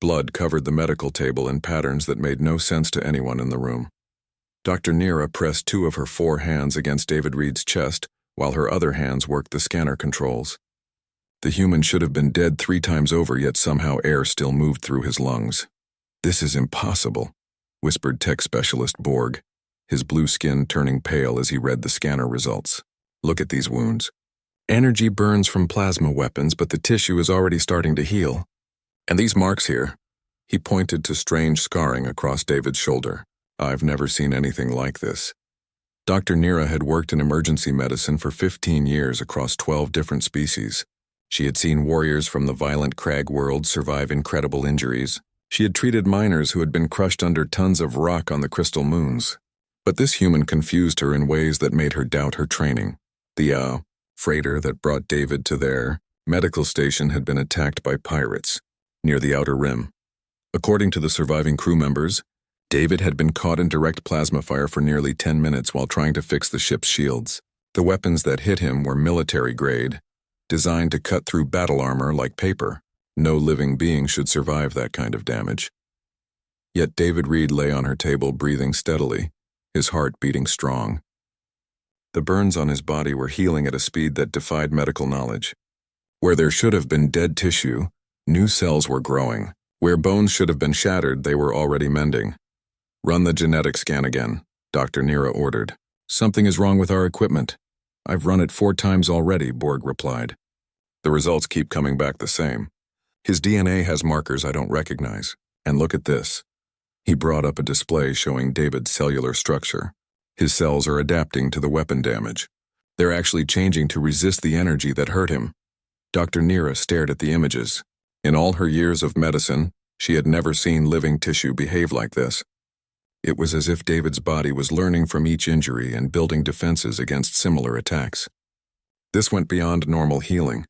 Blood covered the medical table in patterns that made no sense to anyone in the room. Dr. Nira pressed 2 of her 4 hands against David Reed's chest, while her other hands worked the scanner controls. The human should have been dead 3 times over, yet somehow air still moved through his lungs. "This is impossible," whispered tech specialist Borg, his blue skin turning pale as he read the scanner results. "Look at these wounds. Energy burns from plasma weapons, but the tissue is already starting to heal. And these marks here," he pointed to strange scarring across David's shoulder. "I've never seen anything like this." Dr. Nira had worked in emergency medicine for 15 years across 12 different species. She had seen warriors from the violent crag world survive incredible injuries. She had treated miners who had been crushed under tons of rock on the crystal moons. But this human confused her in ways that made her doubt her training. The freighter that brought David to their medical station had been attacked by pirates near the outer rim. According to the surviving crew members, David had been caught in direct plasma fire for nearly 10 minutes while trying to fix the ship's shields. The weapons that hit him were military grade, designed to cut through battle armor like paper. No living being should survive that kind of damage. Yet David Reed lay on her table breathing steadily, his heart beating strong. The burns on his body were healing at a speed that defied medical knowledge. Where there should have been dead tissue, new cells were growing. Where bones should have been shattered, they were already mending. "Run the genetic scan again," Dr. Nira ordered. "Something is wrong with our equipment." "I've run it 4 times already," Borg replied. "The results keep coming back the same. His DNA has markers I don't recognize. And look at this." He brought up a display showing David's cellular structure. His cells are adapting to the weapon damage. They're actually changing to resist the energy that hurt him. Dr. Nira stared at the images. In all her years of medicine, she had never seen living tissue behave like this. It was as if David's body was learning from each injury and building defenses against similar attacks. This went beyond normal healing.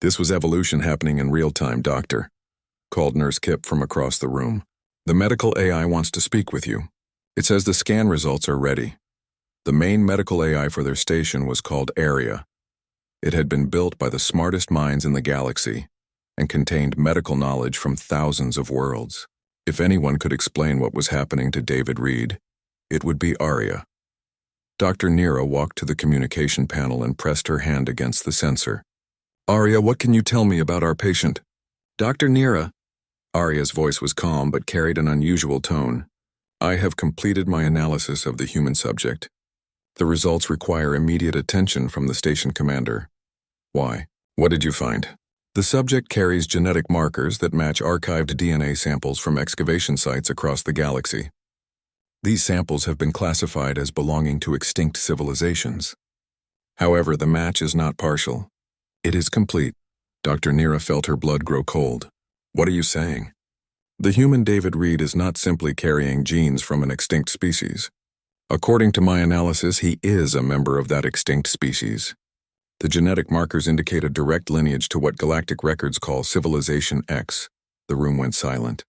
"This was evolution happening in real time, Doctor," called Nurse Kip from across the room. "The medical AI wants to speak with you. It says the scan results are ready." The main medical AI for their station was called Area. It had been built by the smartest minds in the galaxy and contained medical knowledge from thousands of worlds. If anyone could explain what was happening to David Reed, it would be Arya. Dr. Nira walked to the communication panel and pressed her hand against the sensor. "Arya, what can you tell me about our patient?" "Dr. Nira." Arya's voice was calm but carried an unusual tone. "I have completed my analysis of the human subject. The results require immediate attention from the station commander." "Why? What did you find?" "The subject carries genetic markers that match archived DNA samples from excavation sites across the galaxy. These samples have been classified as belonging to extinct civilizations. However, the match is not partial. It is complete." Dr. Nira felt her blood grow cold. "What are you saying?" "The human David Reed is not simply carrying genes from an extinct species. According to my analysis, he is a member of that extinct species. The genetic markers indicate a direct lineage to what galactic records call Civilization X." The room went silent.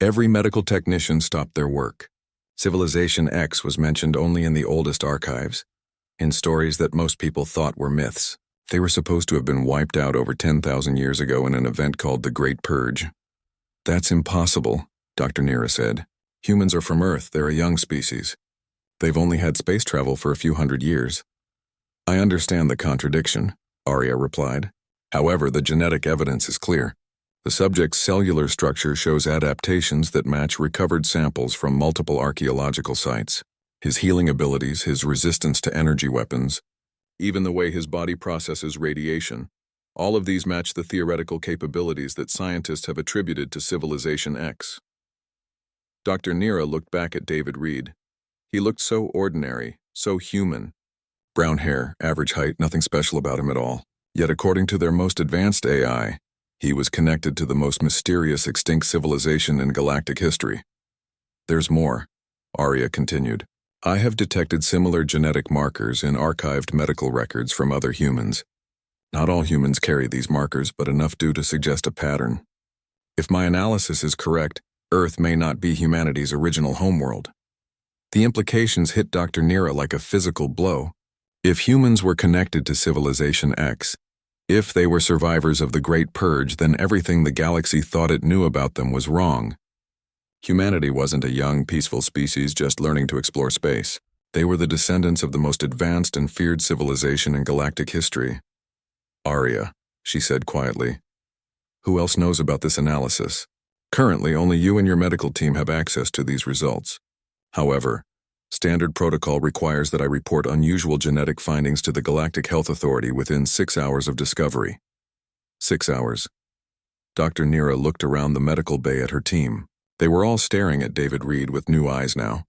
Every medical technician stopped their work. Civilization X was mentioned only in the oldest archives, in stories that most people thought were myths. They were supposed to have been wiped out over 10,000 years ago in an event called the Great Purge. "That's impossible," Dr. Nira said. "Humans are from Earth, they're a young species. They've only had space travel for a few hundred years." "I understand the contradiction," Arya replied. "However, the genetic evidence is clear. The subject's cellular structure shows adaptations that match recovered samples from multiple archaeological sites. His healing abilities, his resistance to energy weapons, even the way his body processes radiation, all of these match the theoretical capabilities that scientists have attributed to Civilization X." Dr. Nira looked back at David Reed. He looked so ordinary, so human. Brown hair, average height, nothing special about him at all. Yet according to their most advanced AI, he was connected to the most mysterious extinct civilization in galactic history. "There's more," Arya continued. "I have detected similar genetic markers in archived medical records from other humans. Not all humans carry these markers, but enough do to suggest a pattern. If my analysis is correct, Earth may not be humanity's original homeworld." The implications hit Dr. Nira like a physical blow. If humans were connected to Civilization X, If they were survivors of the Great Purge, then everything the galaxy thought it knew about them was wrong. Humanity wasn't a young, peaceful species just learning to explore space. They were the descendants of the most advanced and feared civilization in galactic history. Arya, she said quietly. Who else knows about this analysis? Currently, only you and your medical team have access to these results. However, standard protocol requires that I report unusual genetic findings to the Galactic Health Authority within 6 hours of discovery. 6 hours. Dr. Nira looked around the medical bay at her team. They were all staring at David Reed with new eyes now,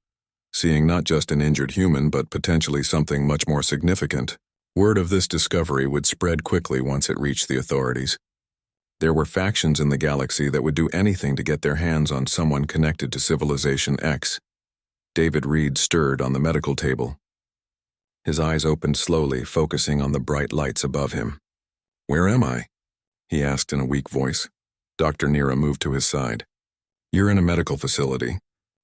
seeing not just an injured human but potentially something much more significant. Word of this discovery would spread quickly once it reached the authorities. There were factions in the galaxy that would do anything to get their hands on someone connected to Civilization X. David Reed stirred on the medical table. His eyes opened slowly, focusing on the bright lights above him. "Where am I?" he asked in a weak voice. Dr. Nira moved to his side. "You're in a medical facility.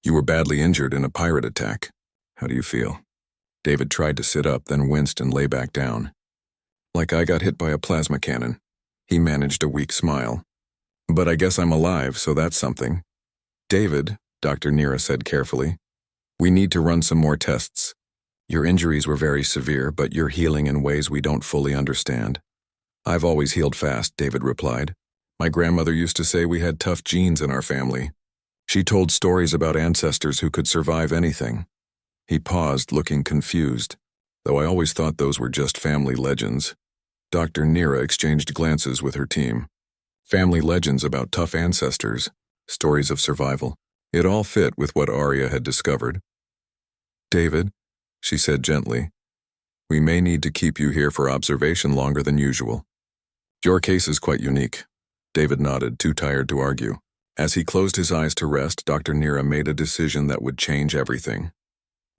You were badly injured in a pirate attack. How do you feel?" David tried to sit up, then winced and lay back down. "Like I got hit by a plasma cannon." He managed a weak smile. "But I guess I'm alive, so that's something." "David," Dr. Nira said carefully, "we need to run some more tests. Your injuries were very severe, but you're healing in ways we don't fully understand." "I've always healed fast," David replied. "My grandmother used to say we had tough genes in our family. She told stories about ancestors who could survive anything." He paused, looking confused, though I always thought those were just family legends. Dr. Nira exchanged glances with her team. Family legends about tough ancestors, stories of survival. It all fit with what Arya had discovered. "David," she said gently, "we may need to keep you here for observation longer than usual." "Your case is quite unique." David nodded, too tired to argue. As he closed his eyes to rest, Dr. Nira made a decision that would change everything.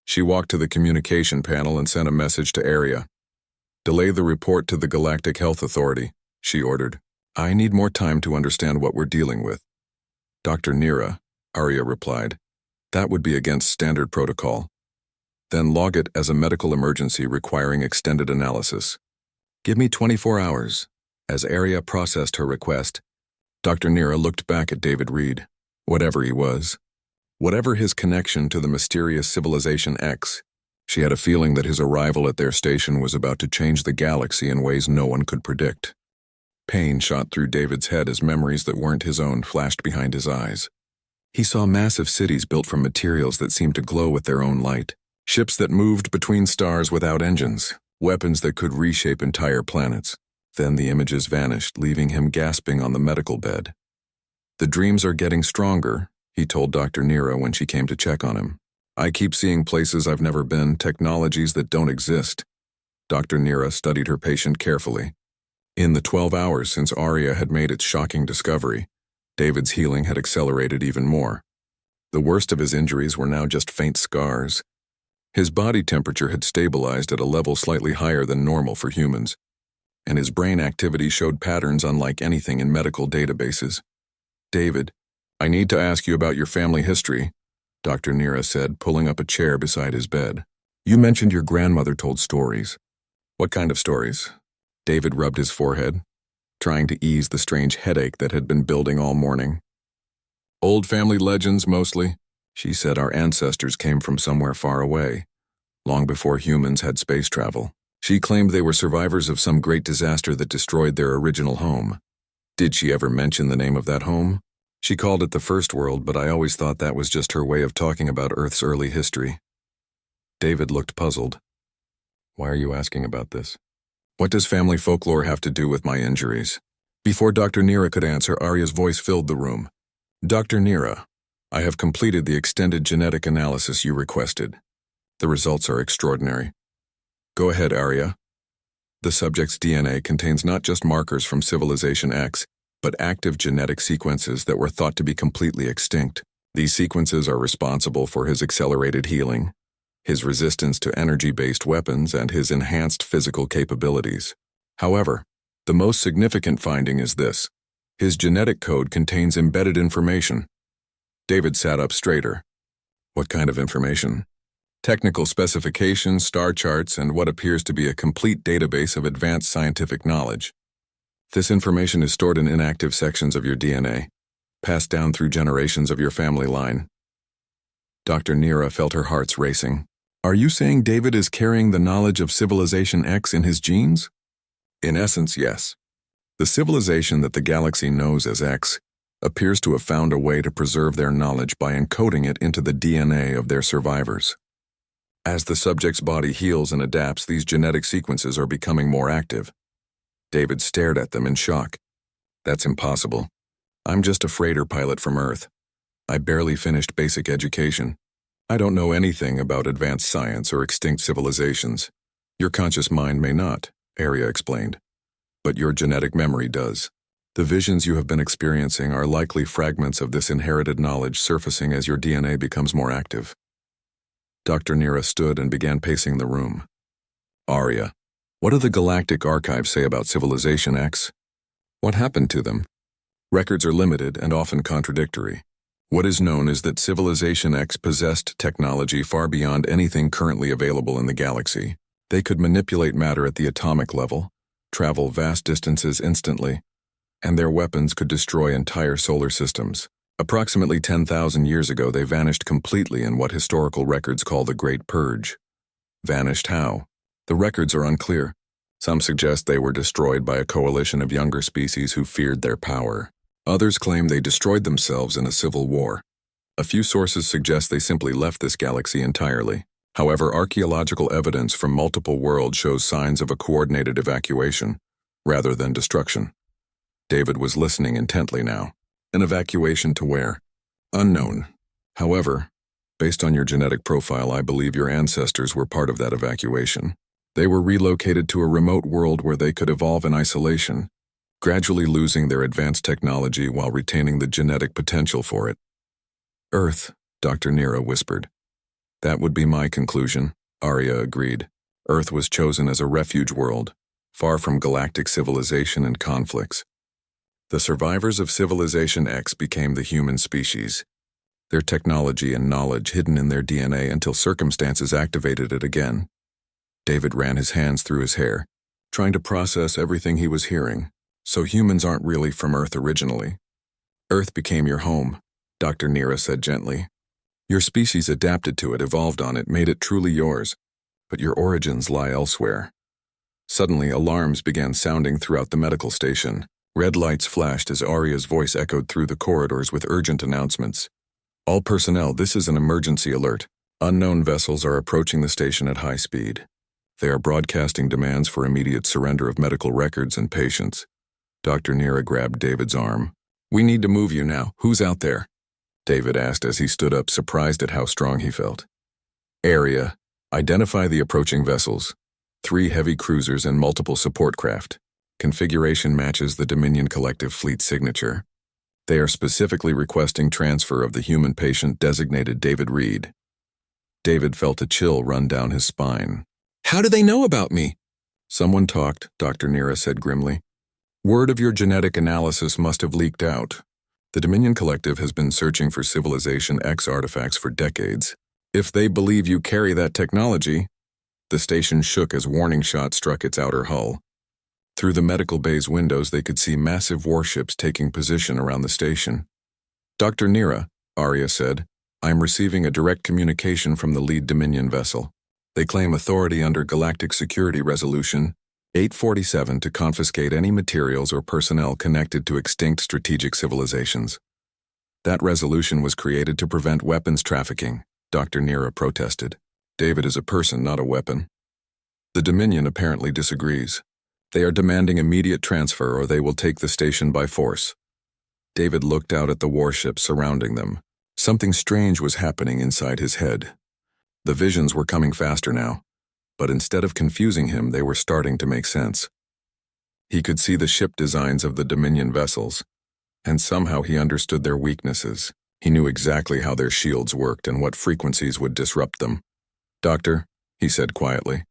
She walked to the communication panel and sent a message to Arya. "Delay the report to the Galactic Health Authority," she ordered. "I need more time to understand what we're dealing with." "Dr. Nira," Arya replied, "that would be against standard protocol. Then log it as a medical emergency requiring extended analysis. Give me 24 hours. As Arya processed her request, Dr. Nira looked back at David Reed. Whatever he was, whatever his connection to the mysterious Civilization X, she had a feeling that his arrival at their station was about to change the galaxy in ways no one could predict. Pain shot through David's head as memories that weren't his own flashed behind his eyes. He saw massive cities built from materials that seemed to glow with their own light, ships that moved between stars without engines, weapons that could reshape entire planets. Then the images vanished, leaving him gasping on the medical bed. "The dreams are getting stronger," he told Dr. Nira when she came to check on him. "I keep seeing places I've never been, technologies that don't exist." Dr. Nira studied her patient carefully. In the 12 hours since Arya had made its shocking discovery, David's healing had accelerated even more. The worst of his injuries were now just faint scars. His body temperature had stabilized at a level slightly higher than normal for humans, and his brain activity showed patterns unlike anything in medical databases. "David, I need to ask you about your family history," Dr. Nira said, pulling up a chair beside his bed. "You mentioned your grandmother told stories. What kind of stories?" David rubbed his forehead, trying to ease the strange headache that had been building all morning. "Old family legends, mostly," she said. "Our ancestors came from somewhere far away, long before humans had space travel. She claimed they were survivors of some great disaster that destroyed their original home." "Did she ever mention the name of that home?" "She called it the First World, but I always thought that was just her way of talking about Earth's early history." David looked puzzled. "Why are you asking about this? What does family folklore have to do with my injuries?" Before Dr. Nira could answer, Arya's voice filled the room. "Dr. Nira, I have completed the extended genetic analysis you requested. The results are extraordinary." "Go ahead, Arya." "The subject's DNA contains not just markers from Civilization X, but active genetic sequences that were thought to be completely extinct. These sequences are responsible for his accelerated healing, his resistance to energy-based weapons, and his enhanced physical capabilities. However, the most significant finding is this: his genetic code contains embedded information." David sat up straighter. "What kind of information?" "Technical specifications, star charts, and what appears to be a complete database of advanced scientific knowledge." This information is stored in inactive sections of your DNA, passed down through generations of your family line. Dr. Nira felt her heart's racing. Are you saying David is carrying the knowledge of Civilization X in his genes? In essence, yes. The civilization that the galaxy knows as X appears to have found a way to preserve their knowledge by encoding it into the DNA of their survivors. As the subject's body heals and adapts, these genetic sequences are becoming more active. David stared at them in shock. That's impossible. I'm just a freighter pilot from Earth. I barely finished basic education. I don't know anything about advanced science or extinct civilizations. Your conscious mind may not, Arya explained. But your genetic memory does. The visions you have been experiencing are likely fragments of this inherited knowledge surfacing as your DNA becomes more active. Dr. Nira stood and began pacing the room. Arya, what do the Galactic archives say about Civilization X? What happened to them? Records are limited and often contradictory. What is known is that Civilization X possessed technology far beyond anything currently available in the galaxy. They could manipulate matter at the atomic level, travel vast distances instantly, and their weapons could destroy entire solar systems. Approximately 10,000 years ago, they vanished completely in what historical records call the Great Purge. Vanished how? The records are unclear. Some suggest they were destroyed by a coalition of younger species who feared their power. Others claim they destroyed themselves in a civil war. A few sources suggest they simply left this galaxy entirely. However, archaeological evidence from multiple worlds shows signs of a coordinated evacuation, rather than destruction. David was listening intently now. An evacuation to where? Unknown. However, based on your genetic profile, I believe your ancestors were part of that evacuation. They were relocated to a remote world where they could evolve in isolation, gradually losing their advanced technology while retaining the genetic potential for it. Earth, Dr. Nira whispered. That would be my conclusion, Arya agreed. Earth was chosen as a refuge world, far from galactic civilization and conflicts. The survivors of Civilization X became the human species, their technology and knowledge hidden in their DNA until circumstances activated it again. David ran his hands through his hair, trying to process everything he was hearing. So humans aren't really from Earth originally. Earth became your home, Dr. Nira said gently. Your species adapted to it, evolved on it, made it truly yours. But your origins lie elsewhere. Suddenly, alarms began sounding throughout the medical station. Red lights flashed as Arya's voice echoed through the corridors with urgent announcements. All personnel, this is an emergency alert. Unknown vessels are approaching the station at high speed. They are broadcasting demands for immediate surrender of medical records and patients. Dr. Nira grabbed David's arm. We need to move you now. Who's out there? David asked as he stood up, surprised at how strong he felt. Arya, identify the approaching vessels. 3 heavy cruisers and multiple support craft. Configuration matches the Dominion Collective Fleet signature. They are specifically requesting transfer of the human patient designated David Reed. David felt a chill run down his spine. How do they know about me? Someone talked, Dr. Nira said grimly. Word of your genetic analysis must have leaked out. The Dominion Collective has been searching for Civilization X artifacts for decades. If they believe you carry that technology, the station shook as warning shots struck its outer hull. Through the medical bay's windows, they could see massive warships taking position around the station. Dr. Nira, Arya said, I'm receiving a direct communication from the lead Dominion vessel. They claim authority under Galactic Security Resolution 847 to confiscate any materials or personnel connected to extinct strategic civilizations. That resolution was created to prevent weapons trafficking, Dr. Nira protested. David is a person, not a weapon. The Dominion apparently disagrees. They are demanding immediate transfer or they will take the station by force. David looked out at the warships surrounding them. Something strange was happening inside his head. The visions were coming faster now, but instead of confusing him, they were starting to make sense. He could see the ship designs of the Dominion vessels, and somehow he understood their weaknesses. He knew exactly how their shields worked and what frequencies would disrupt them. Doctor, he said quietly,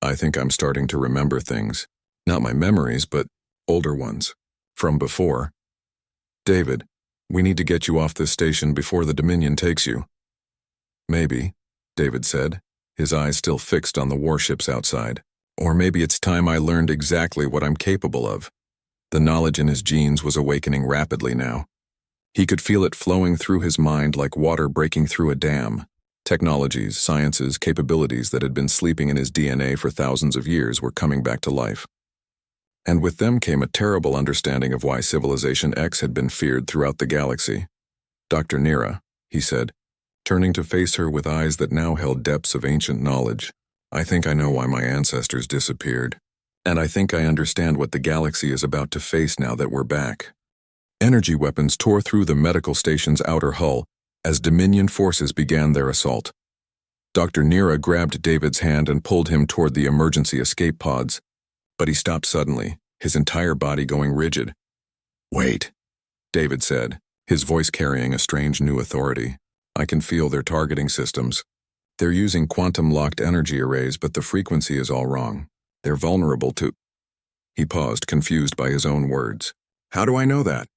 I think I'm starting to remember things. Not my memories, but older ones. From before. David, we need to get you off this station before the Dominion takes you. Maybe, David said, his eyes still fixed on the warships outside. Or maybe it's time I learned exactly what I'm capable of. The knowledge in his genes was awakening rapidly now. He could feel it flowing through his mind like water breaking through a dam. Technologies, sciences, capabilities that had been sleeping in his DNA for thousands of years were coming back to life. And with them came a terrible understanding of why Civilization X had been feared throughout the galaxy. "Dr. Nira," he said, turning to face her with eyes that now held depths of ancient knowledge, "I think I know why my ancestors disappeared. And I think I understand what the galaxy is about to face now that we're back." Energy weapons tore through the medical station's outer hull as Dominion forces began their assault. Dr. Nira grabbed David's hand and pulled him toward the emergency escape pods, but he stopped suddenly, his entire body going rigid. "Wait," David said, his voice carrying a strange new authority. "I can feel their targeting systems. They're using quantum-locked energy arrays, but the frequency is all wrong. They're vulnerable to—" He paused, confused by his own words. "How do I know that?"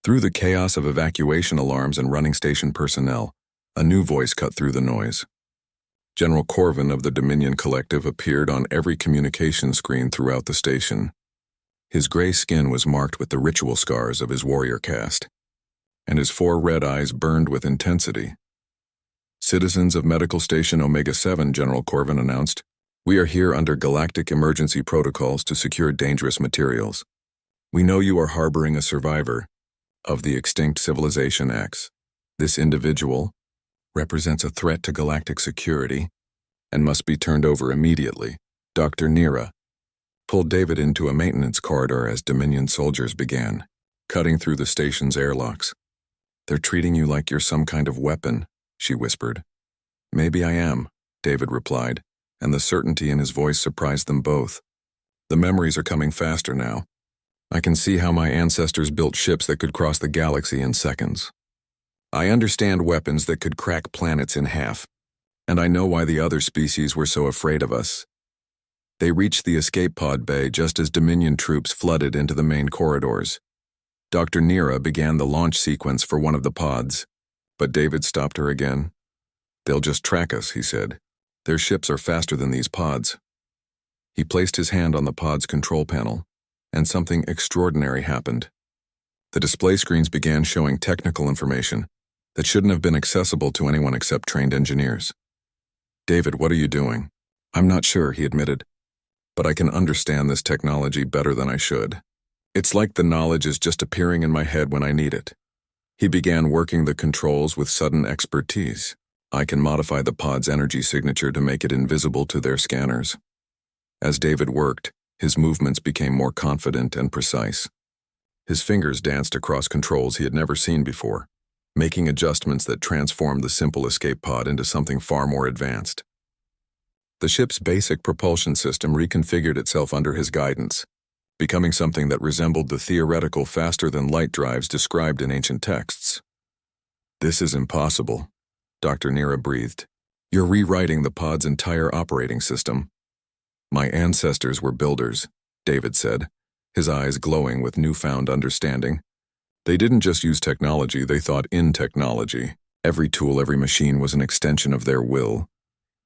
Through the chaos of evacuation alarms and running station personnel, a new voice cut through the noise. General Corvin of the Dominion Collective appeared on every communication screen throughout the station. His gray skin was marked with the ritual scars of his warrior caste, and his 4 red eyes burned with intensity. "Citizens of Medical Station Omega-7, General Corvin announced, we are here under galactic emergency protocols to secure dangerous materials. We know you are harboring a survivor of the extinct Civilization X. This individual represents a threat to galactic security and must be turned over immediately." Dr. Nira pulled David into a maintenance corridor as Dominion soldiers began, cutting through the station's airlocks. "They're treating you like you're some kind of weapon," she whispered. "Maybe I am," David replied, and the certainty in his voice surprised them both. "The memories are coming faster now. I can see how my ancestors built ships that could cross the galaxy in seconds. I understand weapons that could crack planets in half, and I know why the other species were so afraid of us." They reached the escape pod bay just as Dominion troops flooded into the main corridors. Dr. Nira began the launch sequence for one of the pods, but David stopped her again. "They'll just track us," he said. "Their ships are faster than these pods." He placed his hand on the pod's control panel, and something extraordinary happened. The display screens began showing technical information that shouldn't have been accessible to anyone except trained engineers. "David, what are you doing?" "I'm not sure," he admitted, "but I can understand this technology better than I should. It's like the knowledge is just appearing in my head when I need it." He began working the controls with sudden expertise. "I can modify the pod's energy signature to make it invisible to their scanners." As David worked, his movements became more confident and precise. His fingers danced across controls he had never seen before, making adjustments that transformed the simple escape pod into something far more advanced. The ship's basic propulsion system reconfigured itself under his guidance, becoming something that resembled the theoretical faster-than-light drives described in ancient texts. "This is impossible," Dr. Nira breathed. "You're rewriting the pod's entire operating system." "My ancestors were builders," David said, his eyes glowing with newfound understanding. "They didn't just use technology, they thought in technology. Every tool, every machine was an extension of their will."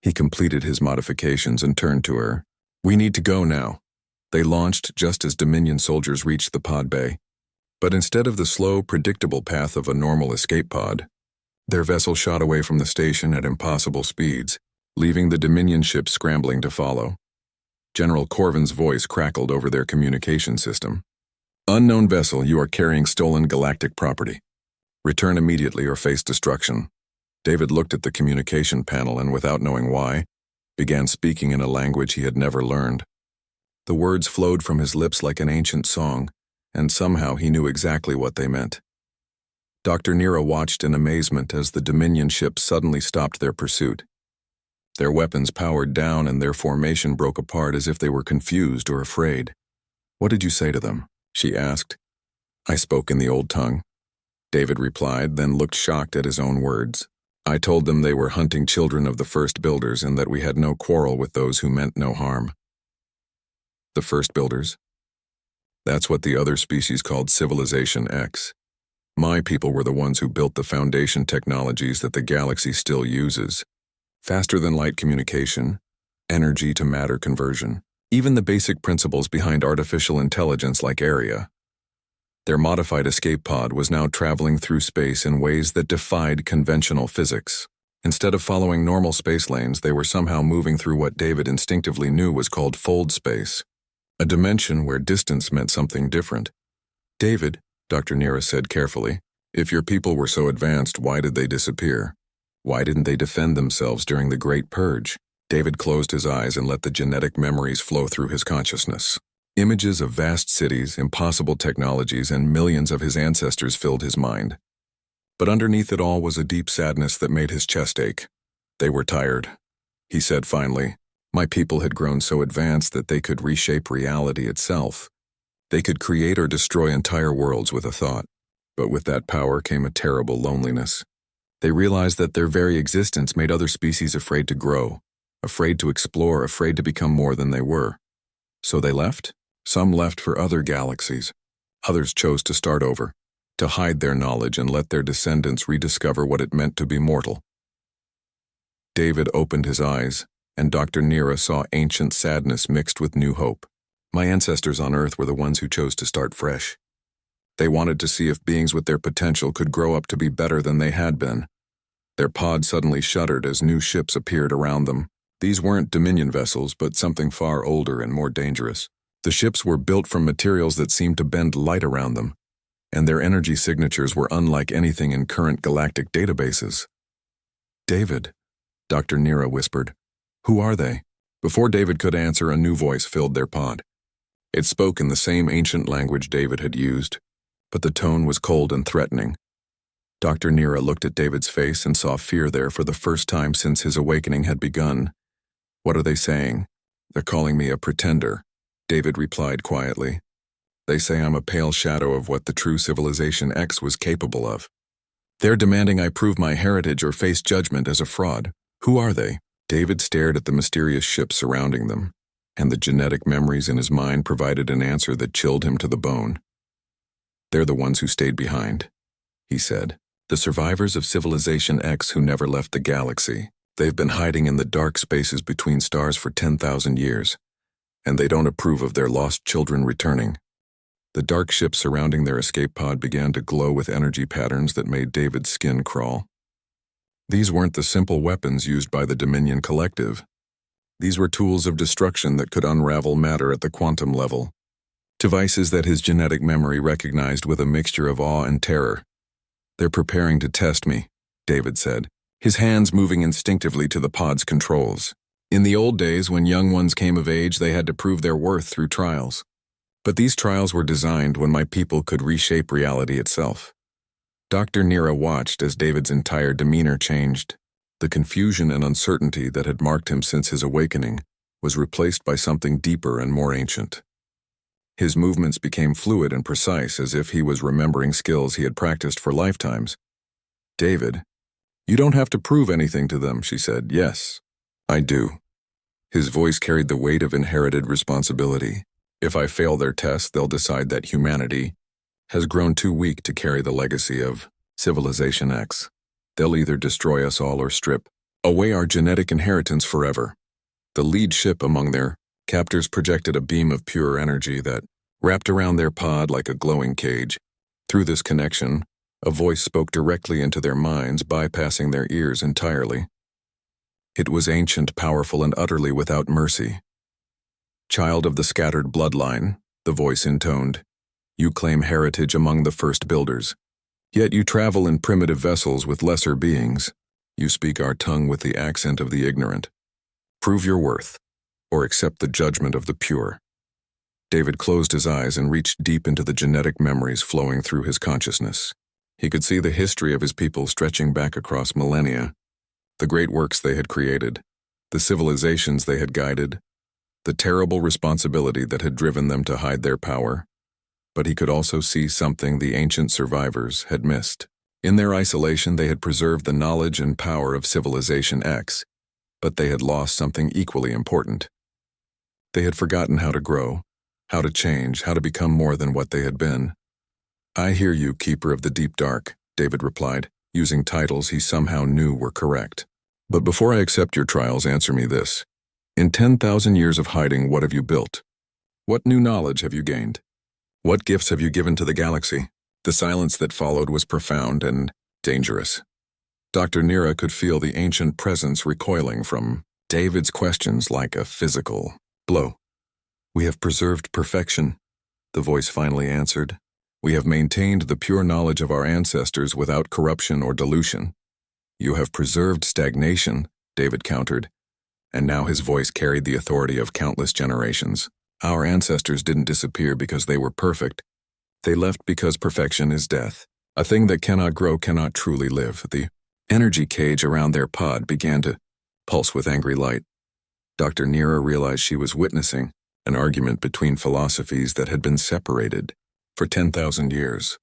He completed his modifications and turned to her. "We need to go now." They launched just as Dominion soldiers reached the pod bay. But instead of the slow, predictable path of a normal escape pod, their vessel shot away from the station at impossible speeds, leaving the Dominion ships scrambling to follow. General Corvin's voice crackled over their communication system. "Unknown vessel, you are carrying stolen galactic property. Return immediately or face destruction." David looked at the communication panel and, without knowing why, began speaking in a language he had never learned. The words flowed from his lips like an ancient song, and somehow he knew exactly what they meant. Dr. Nira watched in amazement as the Dominion ships suddenly stopped their pursuit. Their weapons powered down and their formation broke apart as if they were confused or afraid. "What did you say to them?" she asked. "I spoke in the old tongue," David replied, then looked shocked at his own words. "I told them they were hunting children of the first builders and that we had no quarrel with those who meant no harm." "The first builders?" "That's what the other species called Civilization X. My people were the ones who built the foundation technologies that the galaxy still uses. Faster-than-light communication, energy-to-matter conversion, even the basic principles behind artificial intelligence like area, Their modified escape pod was now traveling through space in ways that defied conventional physics. Instead of following normal space lanes, they were somehow moving through what David instinctively knew was called fold space, a dimension where distance meant something different. "David," Dr. Nira said carefully, "if your people were so advanced, why did they disappear? Why didn't they defend themselves during the Great Purge?" David closed his eyes and let the genetic memories flow through his consciousness. Images of vast cities, impossible technologies, and millions of his ancestors filled his mind. But underneath it all was a deep sadness that made his chest ache. "They were tired," he said finally. "My people had grown so advanced that they could reshape reality itself. They could create or destroy entire worlds with a thought. But with that power came a terrible loneliness. They realized that their very existence made other species afraid to grow, afraid to explore, afraid to become more than they were. So they left. Some left for other galaxies. Others chose to start over, to hide their knowledge and let their descendants rediscover what it meant to be mortal." David opened his eyes, and Dr. Nira saw ancient sadness mixed with new hope. "My ancestors on Earth were the ones who chose to start fresh. They wanted to see if beings with their potential could grow up to be better than they had been. Their pod suddenly shuddered as new ships appeared around them. These weren't Dominion vessels, but something far older and more dangerous. The ships were built from materials that seemed to bend light around them, and their energy signatures were unlike anything in current galactic databases." "David," Dr. Nira whispered, "who are they?" Before David could answer, a new voice filled their pod. It spoke in the same ancient language David had used, but the tone was cold and threatening. Dr. Nira looked at David's face and saw fear there for the first time since his awakening had begun. "What are they saying?" "They're calling me a pretender," David replied quietly. "They say I'm a pale shadow of what the true Civilization X was capable of. They're demanding I prove my heritage or face judgment as a fraud. Who are they?" David stared at the mysterious ship surrounding them, and the genetic memories in his mind provided an answer that chilled him to the bone. "They're the ones who stayed behind," he said. "The survivors of Civilization X who never left the galaxy. They've been hiding in the dark spaces between stars for 10,000 years. And they don't approve of their lost children returning." The dark ship surrounding their escape pod began to glow with energy patterns that made David's skin crawl. These weren't the simple weapons used by the Dominion Collective. These were tools of destruction that could unravel matter at the quantum level. Devices that his genetic memory recognized with a mixture of awe and terror. "They're preparing to test me," David said, his hands moving instinctively to the pod's controls. In the old days, when young ones came of age, they had to prove their worth through trials. But these trials were designed when my people could reshape reality itself. Dr. Nira watched as David's entire demeanor changed. The confusion and uncertainty that had marked him since his awakening was replaced by something deeper and more ancient. His movements became fluid and precise, as if he was remembering skills he had practiced for lifetimes. "David, you don't have to prove anything to them," she said. "Yes, I do." His voice carried the weight of inherited responsibility. "If I fail their test, they'll decide that humanity has grown too weak to carry the legacy of Civilization X. They'll either destroy us all or strip away our genetic inheritance forever." The lead ship among their captors projected a beam of pure energy that wrapped around their pod like a glowing cage. Through this connection, a voice spoke directly into their minds, bypassing their ears entirely. It was ancient, powerful, and utterly without mercy. "Child of the scattered bloodline," the voice intoned, "you claim heritage among the first builders. Yet you travel in primitive vessels with lesser beings. You speak our tongue with the accent of the ignorant. Prove your worth, or accept the judgment of the pure." David closed his eyes and reached deep into the genetic memories flowing through his consciousness. He could see the history of his people stretching back across millennia. The great works they had created, the civilizations they had guided, the terrible responsibility that had driven them to hide their power. But he could also see something the ancient survivors had missed. In their isolation, they had preserved the knowledge and power of Civilization X, but they had lost something equally important. They had forgotten how to grow, how to change, how to become more than what they had been. "I hear you, Keeper of the Deep Dark," David replied, using titles he somehow knew were correct. "But before I accept your trials, answer me this. In 10,000 years of hiding, what have you built? What new knowledge have you gained?" What gifts have you given to the galaxy? The silence that followed was profound and dangerous. Dr. Nira could feel the ancient presence recoiling from David's questions like a physical blow. We have preserved perfection, the voice finally answered. We have maintained the pure knowledge of our ancestors without corruption or dilution. You have preserved stagnation, David countered, and now his voice carried the authority of countless generations. Our ancestors didn't disappear because they were perfect. They left because perfection is death. A thing that cannot grow cannot truly live. The energy cage around their pod began to pulse with angry light. Dr. Nira realized she was witnessing an argument between philosophies that had been separated for 10,000 years.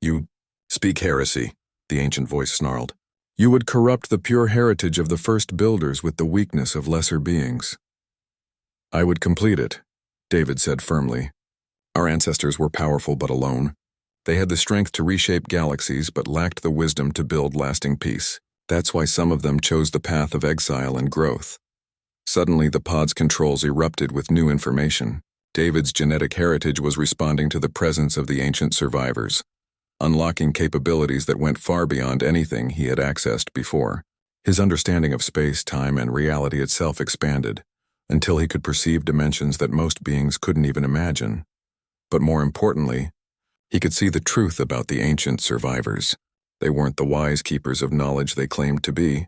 You speak heresy, the ancient voice snarled. You would corrupt the pure heritage of the first builders with the weakness of lesser beings. I would complete it, David said firmly. Our ancestors were powerful but alone. They had the strength to reshape galaxies but lacked the wisdom to build lasting peace. That's why some of them chose the path of exile and growth. Suddenly, the pod's controls erupted with new information. David's genetic heritage was responding to the presence of the ancient survivors, unlocking capabilities that went far beyond anything he had accessed before. His understanding of space, time, and reality itself expanded, until he could perceive dimensions that most beings couldn't even imagine. But more importantly, he could see the truth about the ancient survivors. They weren't the wise keepers of knowledge they claimed to be.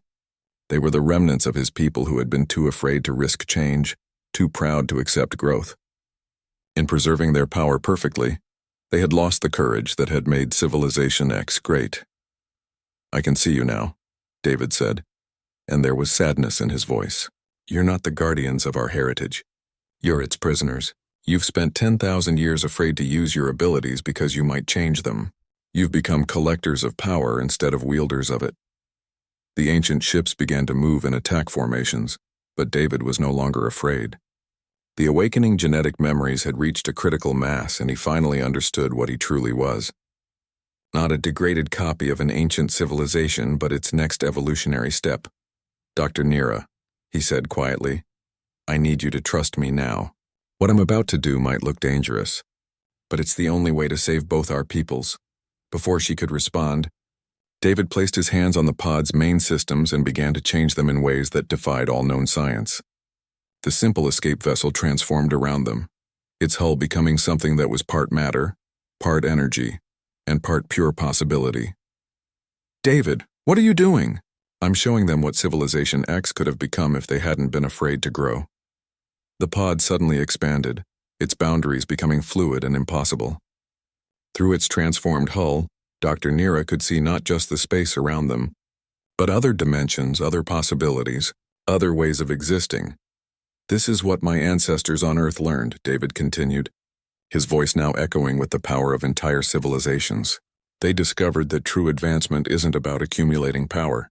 They were the remnants of his people who had been too afraid to risk change, too proud to accept growth. In preserving their power perfectly, they had lost the courage that had made Civilization X great. I can see you now, David said, and there was sadness in his voice. You're not the guardians of our heritage. You're its prisoners. You've spent 10,000 years afraid to use your abilities because you might change them. You've become collectors of power instead of wielders of it. The ancient ships began to move in attack formations, but David was no longer afraid. The awakening genetic memories had reached a critical mass, and he finally understood what he truly was. Not a degraded copy of an ancient civilization, but its next evolutionary step. Dr. Nira, he said quietly, I need you to trust me now. What I'm about to do might look dangerous, but it's the only way to save both our peoples. Before she could respond, David placed his hands on the pod's main systems and began to change them in ways that defied all known science. The simple escape vessel transformed around them, its hull becoming something that was part matter, part energy, and part pure possibility. David, what are you doing? I'm showing them what Civilization X could have become if they hadn't been afraid to grow. The pod suddenly expanded, its boundaries becoming fluid and impossible. Through its transformed hull, Dr. Nira could see not just the space around them, but other dimensions, other possibilities, other ways of existing. This is what my ancestors on Earth learned, David continued, his voice now echoing with the power of entire civilizations. They discovered that true advancement isn't about accumulating power.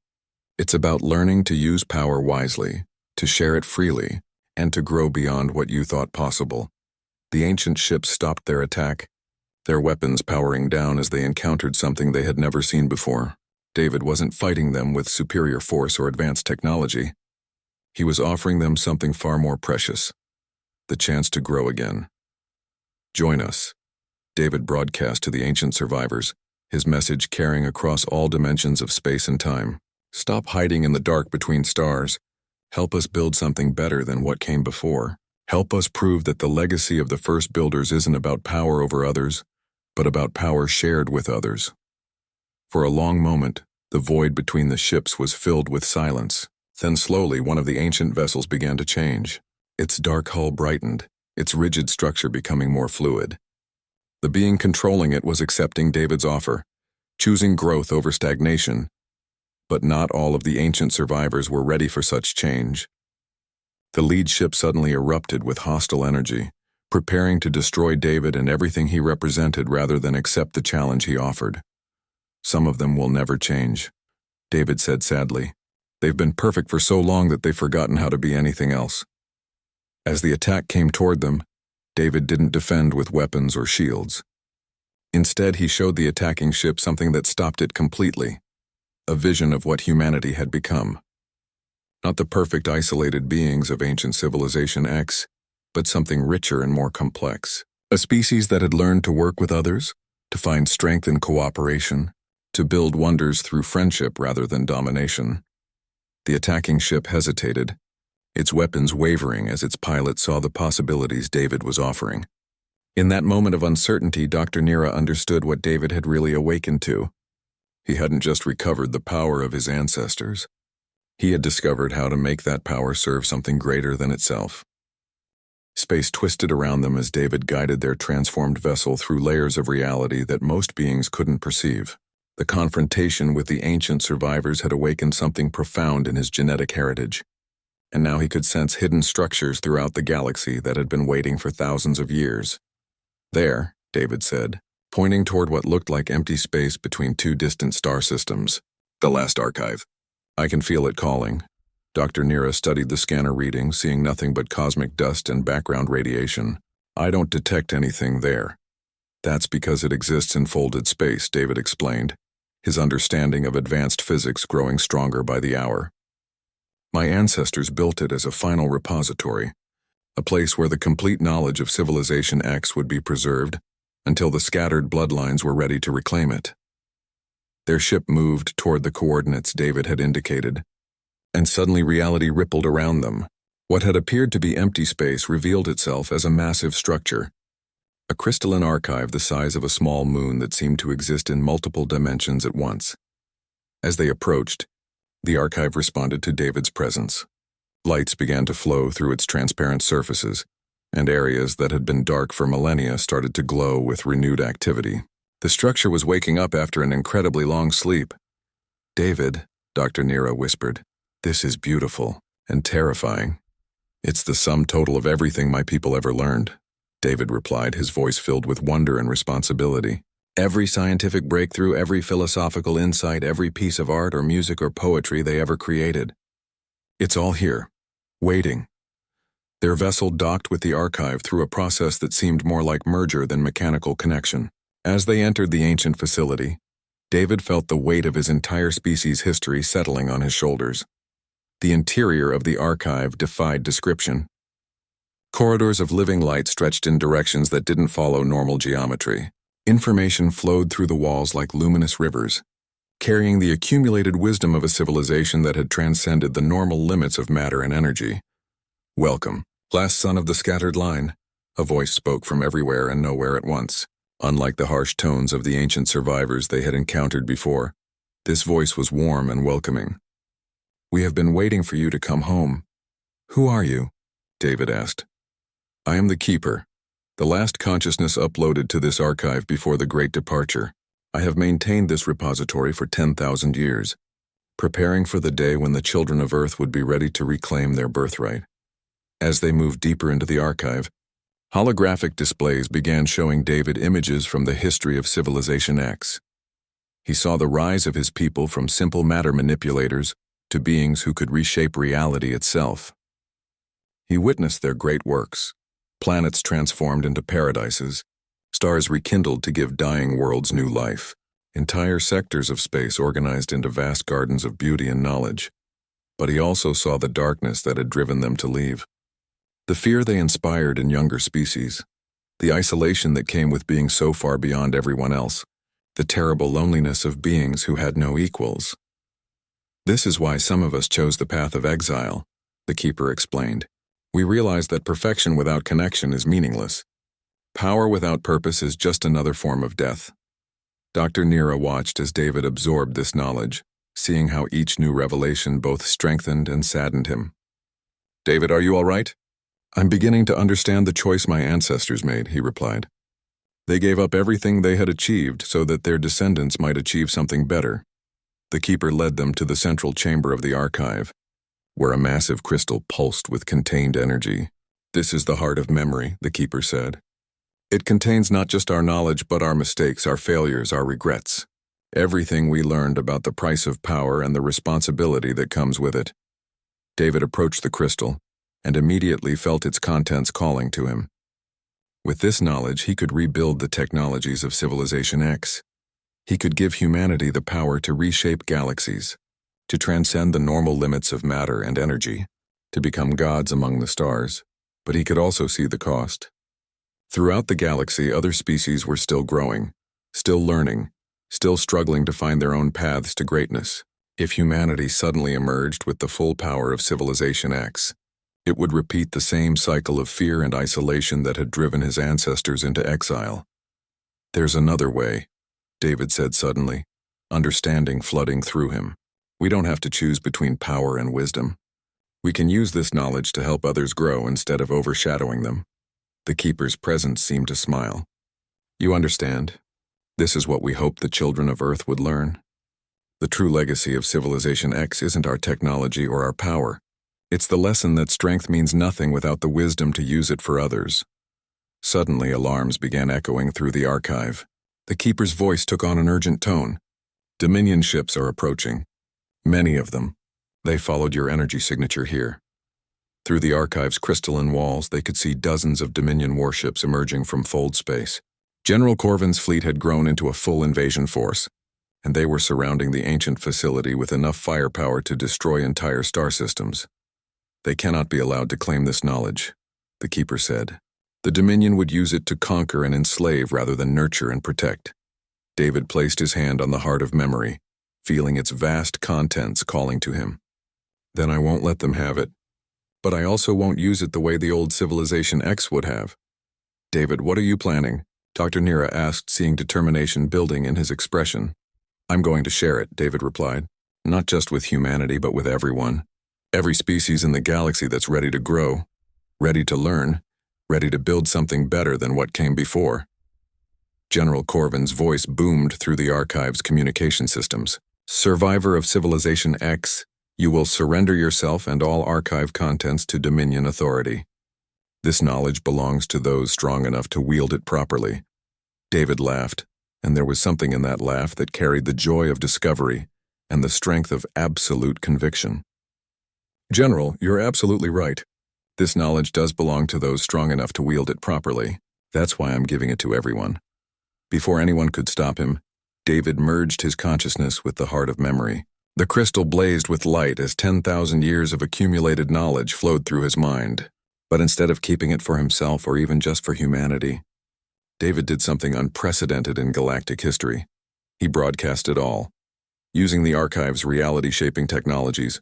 It's about learning to use power wisely, to share it freely, and to grow beyond what you thought possible. The ancient ships stopped their attack, their weapons powering down as they encountered something they had never seen before. David wasn't fighting them with superior force or advanced technology. He was offering them something far more precious, the chance to grow again. Join us, David broadcast to the ancient survivors, his message carrying across all dimensions of space and time. Stop hiding in the dark between stars. Help us build something better than what came before. Help us prove that the legacy of the first builders isn't about power over others, but about power shared with others. For a long moment, the void between the ships was filled with silence. Then slowly, one of the ancient vessels began to change. Its dark hull brightened, its rigid structure becoming more fluid. The being controlling it was accepting David's offer, choosing growth over stagnation. But not all of the ancient survivors were ready for such change. The lead ship suddenly erupted with hostile energy, preparing to destroy David and everything he represented rather than accept the challenge he offered. Some of them will never change, David said sadly. They've been perfect for so long that they've forgotten how to be anything else. As the attack came toward them, David didn't defend with weapons or shields. Instead, he showed the attacking ship something that stopped it completely, a vision of what humanity had become. Not the perfect isolated beings of ancient Civilization X, but something richer and more complex. A species that had learned to work with others, to find strength in cooperation, to build wonders through friendship rather than domination. The attacking ship hesitated, its weapons wavering as its pilot saw the possibilities David was offering. In that moment of uncertainty, Dr. Nira understood what David had really awakened to. He hadn't just recovered the power of his ancestors. He had discovered how to make that power serve something greater than itself. Space twisted around them as David guided their transformed vessel through layers of reality that most beings couldn't perceive. The confrontation with the ancient survivors had awakened something profound in his genetic heritage, and now he could sense hidden structures throughout the galaxy that had been waiting for thousands of years. There, David said, pointing toward what looked like empty space between two distant star systems. The last archive. I can feel it calling. Dr. Nira studied the scanner reading, seeing nothing but cosmic dust and background radiation. I don't detect anything there. That's because it exists in folded space, David explained, his understanding of advanced physics growing stronger by the hour. My ancestors built it as a final repository, a place where the complete knowledge of Civilization X would be preserved until the scattered bloodlines were ready to reclaim it. Their ship moved toward the coordinates David had indicated, and suddenly reality rippled around them. What had appeared to be empty space revealed itself as a massive structure, a crystalline archive the size of a small moon that seemed to exist in multiple dimensions at once. As they approached, the archive responded to David's presence. Lights began to flow through its transparent surfaces, and areas that had been dark for millennia started to glow with renewed activity. The structure was waking up after an incredibly long sleep. David, Dr. Nira whispered, this is beautiful and terrifying. It's the sum total of everything my people ever learned, David replied, his voice filled with wonder and responsibility. Every scientific breakthrough, every philosophical insight, every piece of art or music or poetry they ever created. It's all here, waiting. Their vessel docked with the archive through a process that seemed more like merger than mechanical connection. As they entered the ancient facility, David felt the weight of his entire species' history settling on his shoulders. The interior of the archive defied description. Corridors of living light stretched in directions that didn't follow normal geometry. Information flowed through the walls like luminous rivers, carrying the accumulated wisdom of a civilization that had transcended the normal limits of matter and energy. Welcome, last son of the scattered line, a voice spoke from everywhere and nowhere at once. Unlike the harsh tones of the ancient survivors they had encountered before, this voice was warm and welcoming. We have been waiting for you to come home. Who are you? David asked. I am the Keeper, the last consciousness uploaded to this archive before the Great Departure. I have maintained this repository for 10,000 years, preparing for the day when the children of Earth would be ready to reclaim their birthright. As they moved deeper into the archive, holographic displays began showing David images from the history of Civilization X. He saw the rise of his people from simple matter manipulators to beings who could reshape reality itself. He witnessed their great works, planets transformed into paradises, stars rekindled to give dying worlds new life, entire sectors of space organized into vast gardens of beauty and knowledge. But he also saw the darkness that had driven them to leave. The fear they inspired in younger species, the isolation that came with being so far beyond everyone else, the terrible loneliness of beings who had no equals. This is why some of us chose the path of exile, the Keeper explained. We realized that perfection without connection is meaningless. Power without purpose is just another form of death. Dr. Nira watched as David absorbed this knowledge, seeing how each new revelation both strengthened and saddened him. David, are you all right? I'm beginning to understand the choice my ancestors made, he replied. They gave up everything they had achieved so that their descendants might achieve something better. The Keeper led them to the central chamber of the archive, where a massive crystal pulsed with contained energy. This is the heart of memory, the Keeper said. It contains not just our knowledge but our mistakes, our failures, our regrets. Everything we learned about the price of power and the responsibility that comes with it. David approached the crystal and immediately felt its contents calling to him. With this knowledge, he could rebuild the technologies of Civilization X. He could give humanity the power to reshape galaxies, to transcend the normal limits of matter and energy, to become gods among the stars. But he could also see the cost. Throughout the galaxy, other species were still growing, still learning, still struggling to find their own paths to greatness. If humanity suddenly emerged with the full power of Civilization X, it would repeat the same cycle of fear and isolation that had driven his ancestors into exile. "There's another way," David said suddenly, understanding flooding through him. "We don't have to choose between power and wisdom. We can use this knowledge to help others grow instead of overshadowing them." The Keeper's presence seemed to smile. "You understand? This is what we hoped the children of Earth would learn. The true legacy of Civilization X isn't our technology or our power. It's the lesson that strength means nothing without the wisdom to use it for others." Suddenly, alarms began echoing through the archive. The Keeper's voice took on an urgent tone. "Dominion ships are approaching. Many of them. They followed your energy signature here." Through the archive's crystalline walls, they could see dozens of Dominion warships emerging from fold space. General Corvin's fleet had grown into a full invasion force, and they were surrounding the ancient facility with enough firepower to destroy entire star systems. "They cannot be allowed to claim this knowledge," the Keeper said. "The Dominion would use it to conquer and enslave rather than nurture and protect." David placed his hand on the heart of memory, feeling its vast contents calling to him. "Then I won't let them have it. But I also won't use it the way the old Civilization X would have." "David, what are you planning?" Dr. Nira asked, seeing determination building in his expression. "I'm going to share it," David replied. "Not just with humanity, but with everyone. Every species in the galaxy that's ready to grow, ready to learn, ready to build something better than what came before." General Corvin's voice boomed through the archive's communication systems. "Survivor of Civilization X, you will surrender yourself and all archive contents to Dominion authority. This knowledge belongs to those strong enough to wield it properly." David laughed, and there was something in that laugh that carried the joy of discovery and the strength of absolute conviction. "General, you're absolutely right. This knowledge does belong to those strong enough to wield it properly. That's why I'm giving it to everyone." Before anyone could stop him, David merged his consciousness with the heart of memory. The crystal blazed with light as 10,000 years of accumulated knowledge flowed through his mind. But instead of keeping it for himself or even just for humanity, David did something unprecedented in galactic history. He broadcast it all. Using the archive's reality-shaping technologies,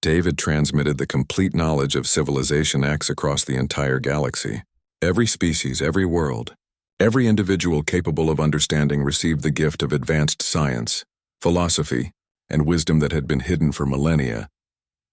David transmitted the complete knowledge of Civilization X across the entire galaxy. Every species, every world, every individual capable of understanding received the gift of advanced science, philosophy, and wisdom that had been hidden for millennia.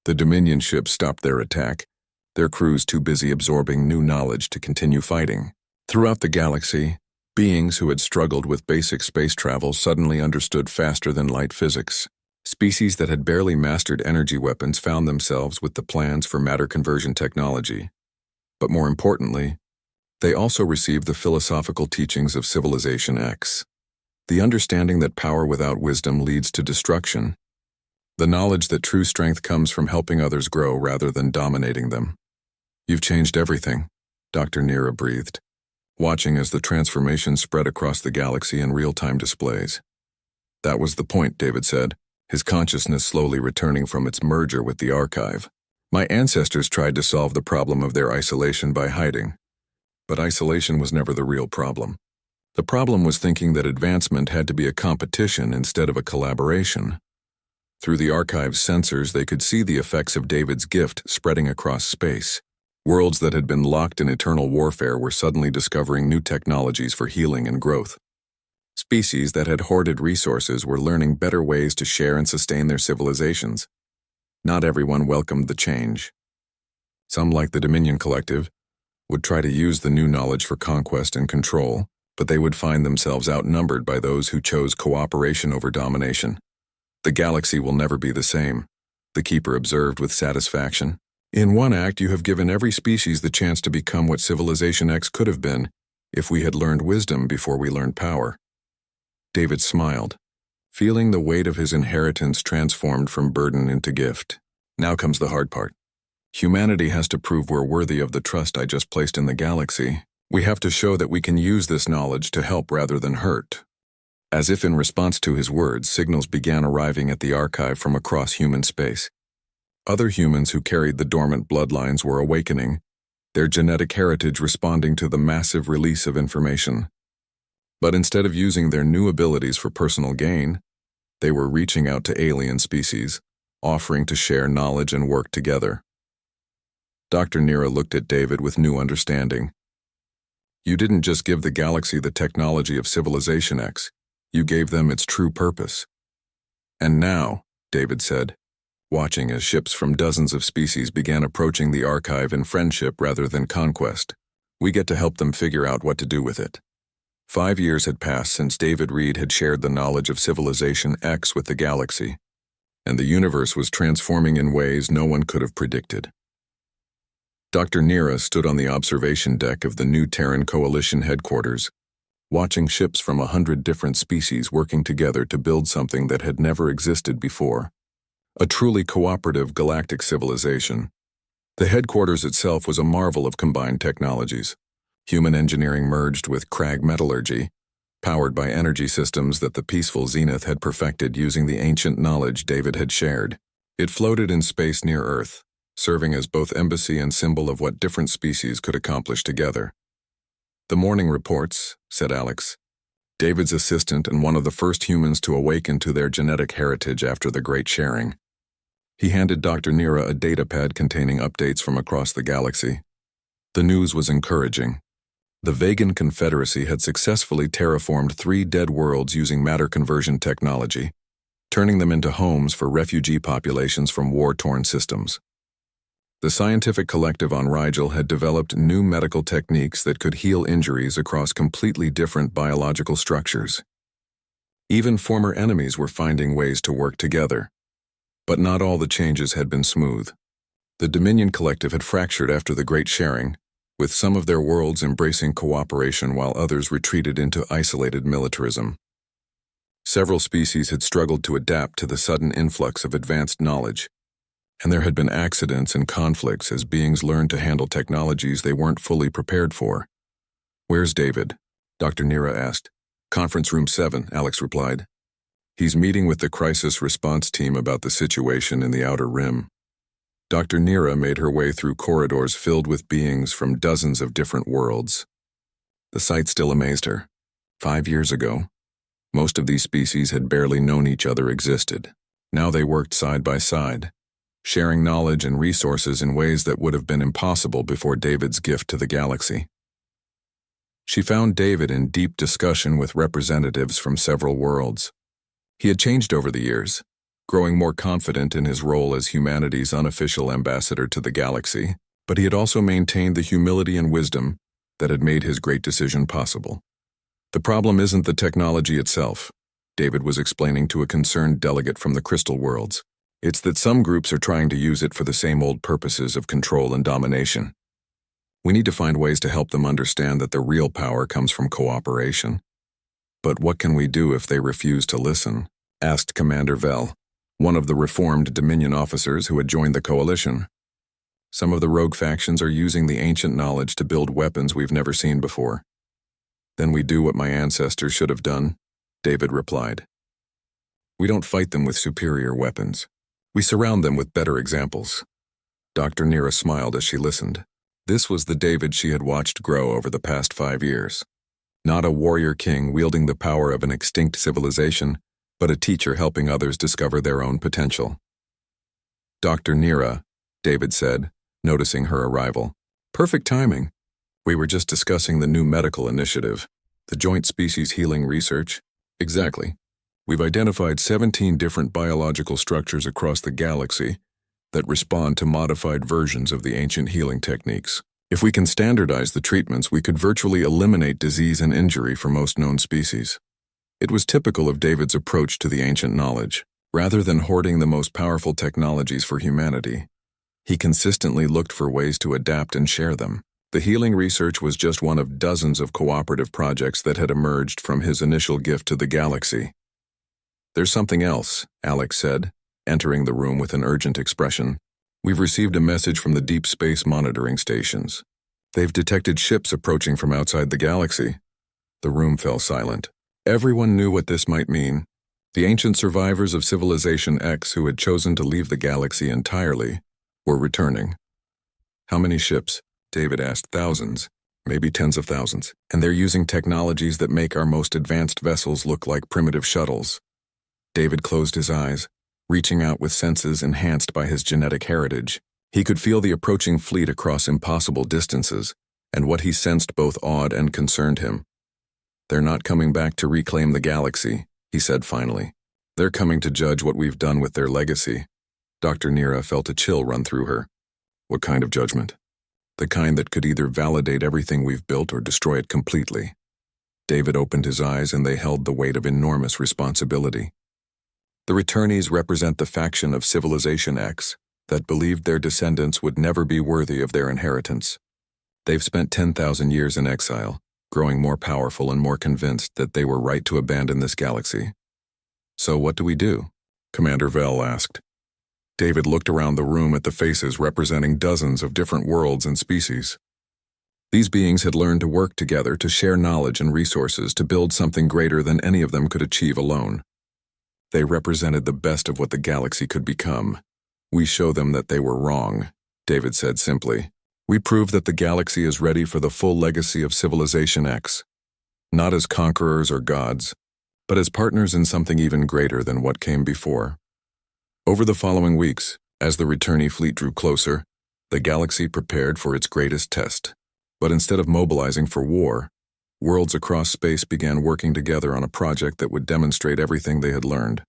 The Dominion ships stopped their attack, their crews too busy absorbing new knowledge to continue fighting. Throughout the galaxy, beings who had struggled with basic space travel suddenly understood faster-than-light physics. Species that had barely mastered energy weapons found themselves with the plans for matter conversion technology. But more importantly, they also received the philosophical teachings of Civilization X. The understanding that power without wisdom leads to destruction. The knowledge that true strength comes from helping others grow rather than dominating them. "You've changed everything," Dr. Nira breathed, watching as the transformation spread across the galaxy in real-time displays. "That was the point," David said, his consciousness slowly returning from its merger with the archive. "My ancestors tried to solve the problem of their isolation by hiding. But isolation was never the real problem. The problem was thinking that advancement had to be a competition instead of a collaboration." Through the archive's sensors, they could see the effects of David's gift spreading across space. Worlds that had been locked in eternal warfare were suddenly discovering new technologies for healing and growth. Species that had hoarded resources were learning better ways to share and sustain their civilizations. Not everyone welcomed the change. Some, like the Dominion Collective, would try to use the new knowledge for conquest and control, but they would find themselves outnumbered by those who chose cooperation over domination. "The galaxy will never be the same," the Keeper observed with satisfaction. "In one act, you have given every species the chance to become what Civilization X could have been if we had learned wisdom before we learned power." David smiled, feeling the weight of his inheritance transformed from burden into gift. "Now comes the hard part. Humanity has to prove we're worthy of the trust I just placed in the galaxy. We have to show that we can use this knowledge to help rather than hurt." As if in response to his words, signals began arriving at the archive from across human space. Other humans who carried the dormant bloodlines were awakening, their genetic heritage responding to the massive release of information. But instead of using their new abilities for personal gain, they were reaching out to alien species, offering to share knowledge and work together. Dr. Nira looked at David with new understanding. You didn't just give the galaxy the technology of Civilization X, you gave them its true purpose. And now, David said, watching as ships from dozens of species began approaching the archive in friendship rather than conquest, we get to help them figure out what to do with it. 5 years had passed since David Reed had shared the knowledge of Civilization X with the galaxy, and the universe was transforming in ways no one could have predicted. Dr. Nira stood on the observation deck of the new Terran Coalition headquarters, watching ships from 100 different species working together to build something that had never existed before. A truly cooperative galactic civilization. The headquarters itself was a marvel of combined technologies. Human engineering merged with crag metallurgy, powered by energy systems that the peaceful Zenith had perfected using the ancient knowledge David had shared. It floated in space near Earth, serving as both embassy and symbol of what different species could accomplish together. The morning reports, said Alex, David's assistant and one of the first humans to awaken to their genetic heritage after the Great Sharing. He handed Dr. Nira a datapad containing updates from across the galaxy. The news was encouraging. The Vegan Confederacy had successfully terraformed 3 dead worlds using matter conversion technology, turning them into homes for refugee populations from war-torn systems. The scientific collective on Rigel had developed new medical techniques that could heal injuries across completely different biological structures. Even former enemies were finding ways to work together. But not all the changes had been smooth. The Dominion Collective had fractured after the Great Sharing, with some of their worlds embracing cooperation while others retreated into isolated militarism. Several species had struggled to adapt to the sudden influx of advanced knowledge, and there had been accidents and conflicts as beings learned to handle technologies they weren't fully prepared for. Where's David? Dr. Nira asked. Conference room 7, Alex replied. He's meeting with the crisis response team about the situation in the Outer Rim. Dr. Nira made her way through corridors filled with beings from dozens of different worlds. The sight still amazed her. 5 years ago, most of these species had barely known each other existed. Now they worked side by side, sharing knowledge and resources in ways that would have been impossible before David's gift to the galaxy. She found David in deep discussion with representatives from several worlds. He had changed over the years, growing more confident in his role as humanity's unofficial ambassador to the galaxy, but he had also maintained the humility and wisdom that had made his great decision possible. The problem isn't the technology itself, David was explaining to a concerned delegate from the Crystal Worlds. It's that some groups are trying to use it for the same old purposes of control and domination. We need to find ways to help them understand that the real power comes from cooperation. But what can we do if they refuse to listen? Asked Commander Vell, one of the reformed Dominion officers who had joined the coalition. Some of the rogue factions are using the ancient knowledge to build weapons we've never seen before. Then we do what my ancestors should have done, David replied. We don't fight them with superior weapons. We surround them with better examples. Dr. Nira smiled as she listened. This was the David she had watched grow over the past 5 years. Not a warrior king wielding the power of an extinct civilization, but a teacher helping others discover their own potential. Dr. Nira, David said, noticing her arrival. Perfect timing. We were just discussing the new medical initiative, the Joint Species Healing Research. Exactly. We've identified 17 different biological structures across the galaxy that respond to modified versions of the ancient healing techniques. If we can standardize the treatments, we could virtually eliminate disease and injury for most known species. It was typical of David's approach to the ancient knowledge. Rather than hoarding the most powerful technologies for humanity, he consistently looked for ways to adapt and share them. The healing research was just one of dozens of cooperative projects that had emerged from his initial gift to the galaxy. There's something else, Alex said, entering the room with an urgent expression. We've received a message from the deep space monitoring stations. They've detected ships approaching from outside the galaxy. The room fell silent. Everyone knew what this might mean. The ancient survivors of Civilization X who had chosen to leave the galaxy entirely were returning. How many ships? David asked. Thousands, maybe tens of thousands, and they're using technologies that make our most advanced vessels look like primitive shuttles. David closed his eyes, reaching out with senses enhanced by his genetic heritage. He could feel the approaching fleet across impossible distances, and what he sensed both awed and concerned him. "They're not coming back to reclaim the galaxy," he said finally. "They're coming to judge what we've done with their legacy." Dr. Nira felt a chill run through her. "What kind of judgment?" "The kind that could either validate everything we've built or destroy it completely." David opened his eyes and they held the weight of enormous responsibility. The returnees represent the faction of Civilization X that believed their descendants would never be worthy of their inheritance. They've spent 10,000 years in exile, growing more powerful and more convinced that they were right to abandon this galaxy. "So what do we do?" Commander Vell asked. David looked around the room at the faces representing dozens of different worlds and species. These beings had learned to work together to share knowledge and resources to build something greater than any of them could achieve alone. They represented the best of what the galaxy could become. "We show them that they were wrong," David said simply. "We prove that the galaxy is ready for the full legacy of Civilization X, not as conquerors or gods, but as partners in something even greater than what came before." Over the following weeks, as the returnee fleet drew closer, the galaxy prepared for its greatest test. But instead of mobilizing for war, worlds across space began working together on a project that would demonstrate everything they had learned.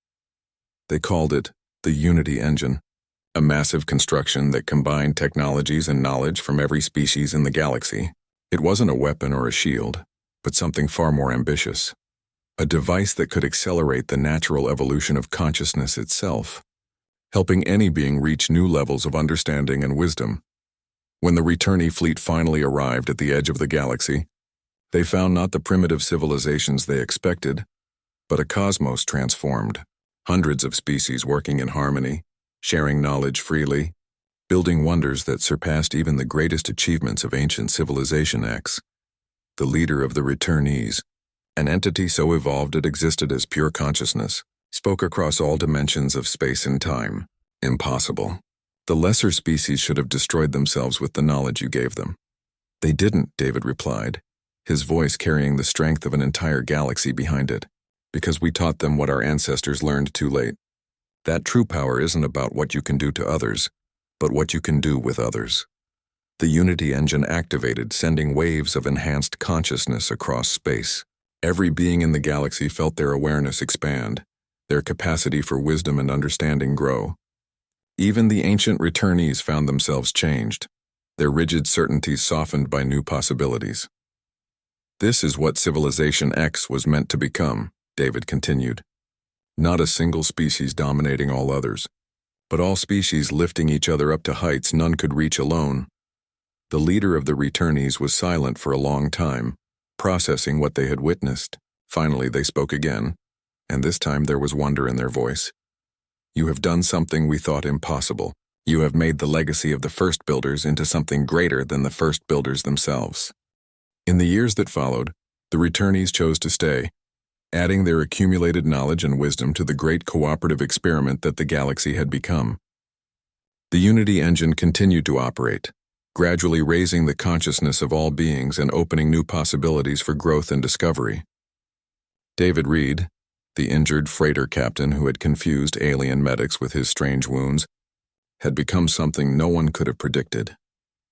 They called it the Unity Engine, a massive construction that combined technologies and knowledge from every species in the galaxy. It wasn't a weapon or a shield, but something far more ambitious. A device that could accelerate the natural evolution of consciousness itself, helping any being reach new levels of understanding and wisdom. When the returnee fleet finally arrived at the edge of the galaxy, they found not the primitive civilizations they expected, but a cosmos transformed, hundreds of species working in harmony, sharing knowledge freely, building wonders that surpassed even the greatest achievements of ancient Civilization X. The leader of the returnees, an entity so evolved it existed as pure consciousness, spoke across all dimensions of space and time. "Impossible. The lesser species should have destroyed themselves with the knowledge you gave them." "They didn't," David replied, his voice carrying the strength of an entire galaxy behind it, "because we taught them what our ancestors learned too late. That true power isn't about what you can do to others, but what you can do with others." The Unity Engine activated, sending waves of enhanced consciousness across space. Every being in the galaxy felt their awareness expand, their capacity for wisdom and understanding grow. Even the ancient returnees found themselves changed, their rigid certainties softened by new possibilities. "This is what Civilization X was meant to become," David continued. "Not a single species dominating all others, but all species lifting each other up to heights none could reach alone." The leader of the returnees was silent for a long time, processing what they had witnessed. Finally, they spoke again, and this time there was wonder in their voice. "You have done something we thought impossible. You have made the legacy of the first builders into something greater than the first builders themselves." In the years that followed, the returnees chose to stay, adding their accumulated knowledge and wisdom to the great cooperative experiment that the galaxy had become. The Unity Engine continued to operate, gradually raising the consciousness of all beings and opening new possibilities for growth and discovery. David Reed, the injured freighter captain who had confused alien medics with his strange wounds, had become something no one could have predicted.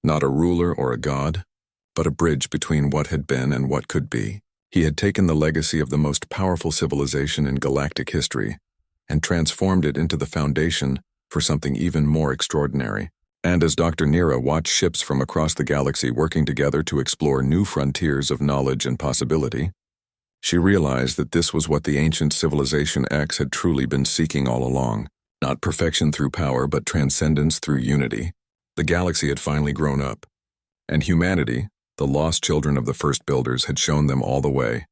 Not a ruler or a god, but a bridge between what had been and what could be. He had taken the legacy of the most powerful civilization in galactic history and transformed it into the foundation for something even more extraordinary. And as Dr. Nira watched ships from across the galaxy working together to explore new frontiers of knowledge and possibility, she realized that this was what the ancient Civilization X had truly been seeking all along. Not perfection through power, but transcendence through unity. The galaxy had finally grown up, and humanity, the lost children of the first builders, had shown them all the way.